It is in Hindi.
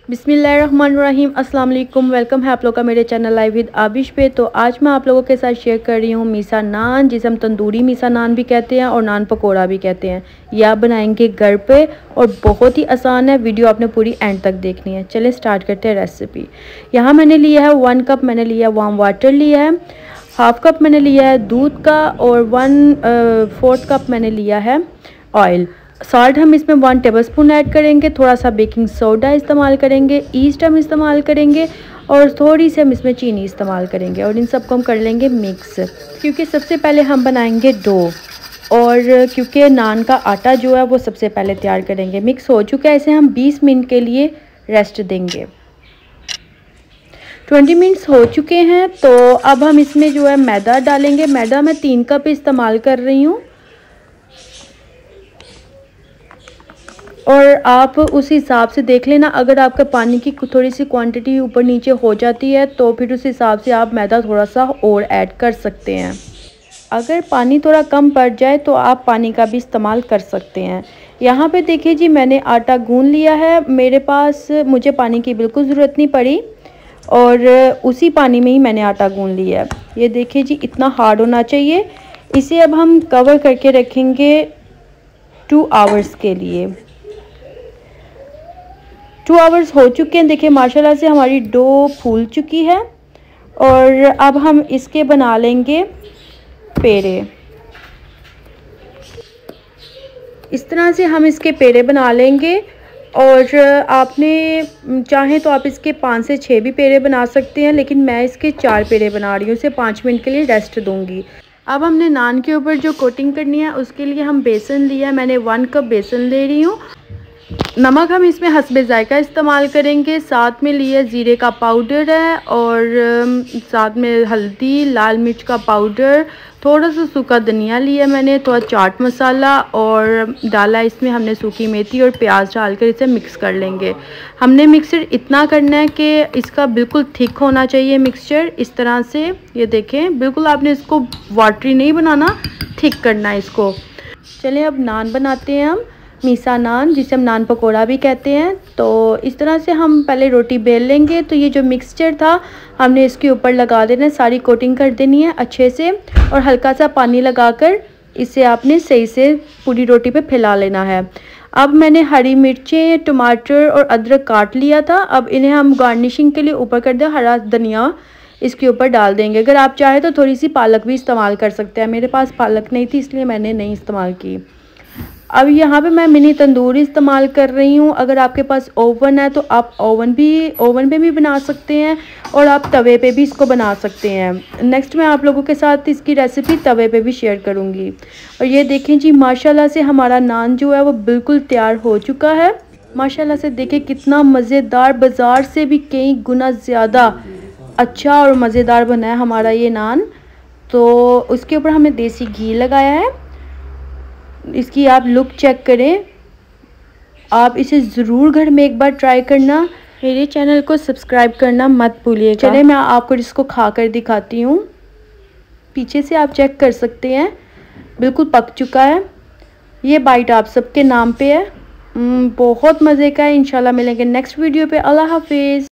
बिस्मिल्लाहिर्रहमानिर्रहीम। अस्सलाम वालेकुम। वेलकम है आप लोग का मेरे चैनल लाइव विद आबिश पे। तो आज मैं आप लोगों के साथ शेयर कर रही हूँ मीसा नान, जिसे हम तंदूरी मीसा नान भी कहते हैं और नान पकोड़ा भी कहते हैं। ये आप बनाएंगे घर पे और बहुत ही आसान है। वीडियो आपने पूरी एंड तक देखनी है। चलें स्टार्ट करते हैं रेसिपी। यहाँ मैंने लिया है 1 कप मैंने लिया वार्म वाटर लिया है, हाफ कप मैंने लिया है दूध का और 1/4 कप मैंने लिया है ऑयल। सॉल्ट हम इसमें 1 टेबलस्पून ऐड करेंगे, थोड़ा सा बेकिंग सोडा इस्तेमाल करेंगे, ईस्ट हम इस्तेमाल करेंगे और थोड़ी सी हम इसमें चीनी इस्तेमाल करेंगे और इन सबको हम कर लेंगे मिक्स। क्योंकि सबसे पहले हम बनाएंगे डो और क्योंकि नान का आटा जो है वो सबसे पहले तैयार करेंगे। मिक्स हो चुका है, इसे हम 20 मिनट के लिए रेस्ट देंगे। 20 मिनट्स हो चुके हैं तो अब हम इसमें जो है मैदा डालेंगे। मैदा मैं 3 कप इस्तेमाल कर रही हूँ और आप उस हिसाब से देख लेना। अगर आपका पानी की थोड़ी सी क्वांटिटी ऊपर नीचे हो जाती है तो फिर उस हिसाब से आप मैदा थोड़ा सा और ऐड कर सकते हैं। अगर पानी थोड़ा कम पड़ जाए तो आप पानी का भी इस्तेमाल कर सकते हैं। यहाँ पे देखिए जी, मैंने आटा गूंद लिया है। मेरे पास मुझे पानी की बिल्कुल ज़रूरत नहीं पड़ी और उसी पानी में ही मैंने आटा गूंद लिया है। ये देखिए जी, इतना हार्ड होना चाहिए। इसे अब हम कवर करके रखेंगे 2 आवर्स के लिए। 2 आवर्स हो चुके हैं। देखिए माशाल्लाह से हमारी डो फूल चुकी है और अब हम इसके बना लेंगे पेड़े। इस तरह से हम इसके पेड़े बना लेंगे और आपने चाहें तो आप इसके 5 से 6 भी पेड़े बना सकते हैं, लेकिन मैं इसके 4 पेड़े बना रही हूँ। इसे 5 मिनट के लिए रेस्ट दूंगी। अब हमने नान के ऊपर जो कोटिंग करनी है उसके लिए हम बेसन लिया है। मैंने 1 कप बेसन ले रही हूँ। नमक हम इसमें हस्बे जायका इस्तेमाल करेंगे। साथ में लिए ज़ीरे का पाउडर है और साथ में हल्दी, लाल मिर्च का पाउडर, थोड़ा सा सूखा धनिया लिया मैंने, थोड़ा चाट मसाला और डाला इसमें हमने सूखी मेथी और प्याज डालकर इसे मिक्स कर लेंगे। हमने मिक्सचर इतना करना है कि इसका बिल्कुल थिक होना चाहिए मिक्सचर। इस तरह से ये देखें, बिल्कुल आपने इसको वाटरी नहीं बनाना, थिक करना है इसको। चलें अब नान बनाते हैं हम, मीसा नान, जिसे हम नान पकोड़ा भी कहते हैं। तो इस तरह से हम पहले रोटी बेल लेंगे। तो ये जो मिक्सचर था हमने इसके ऊपर लगा देना है, सारी कोटिंग कर देनी है अच्छे से और हल्का सा पानी लगाकर इसे आपने सही से पूरी रोटी पे फैला लेना है। अब मैंने हरी मिर्चें, टमाटर और अदरक काट लिया था। अब इन्हें हम गार्निशिंग के लिए ऊपर कर दें, हरा धनिया इसके ऊपर डाल देंगे। अगर आप चाहें तो थोड़ी सी पालक भी इस्तेमाल कर सकते हैं। मेरे पास पालक नहीं थी इसलिए मैंने नहीं इस्तेमाल की। अब यहाँ पे मैं मिनी तंदूरी इस्तेमाल कर रही हूँ। अगर आपके पास ओवन है तो आप ओवन पे भी बना सकते हैं और आप तवे पे भी इसको बना सकते हैं। नेक्स्ट मैं आप लोगों के साथ इसकी रेसिपी तवे पे भी शेयर करूँगी। और ये देखें जी, माशाल्लाह से हमारा नान जो है वो बिल्कुल तैयार हो चुका है। माशाल्लाह से देखें कितना मज़ेदार, बाज़ार से भी कई गुना ज़्यादा अच्छा और मज़ेदार बना है हमारा ये नान। तो उसके ऊपर हमने देसी घी लगाया है। इसकी आप लुक चेक करें। आप इसे ज़रूर घर में एक बार ट्राई करना। मेरे चैनल को सब्सक्राइब करना मत भूलिएगा। चलिए मैं आपको इसको खा कर दिखाती हूँ। पीछे से आप चेक कर सकते हैं, बिल्कुल पक चुका है। ये बाइट आप सबके नाम पे है। बहुत मज़े का है। इंशाल्लाह मिलेंगे नेक्स्ट वीडियो पे। अल्लाह हाफिज़।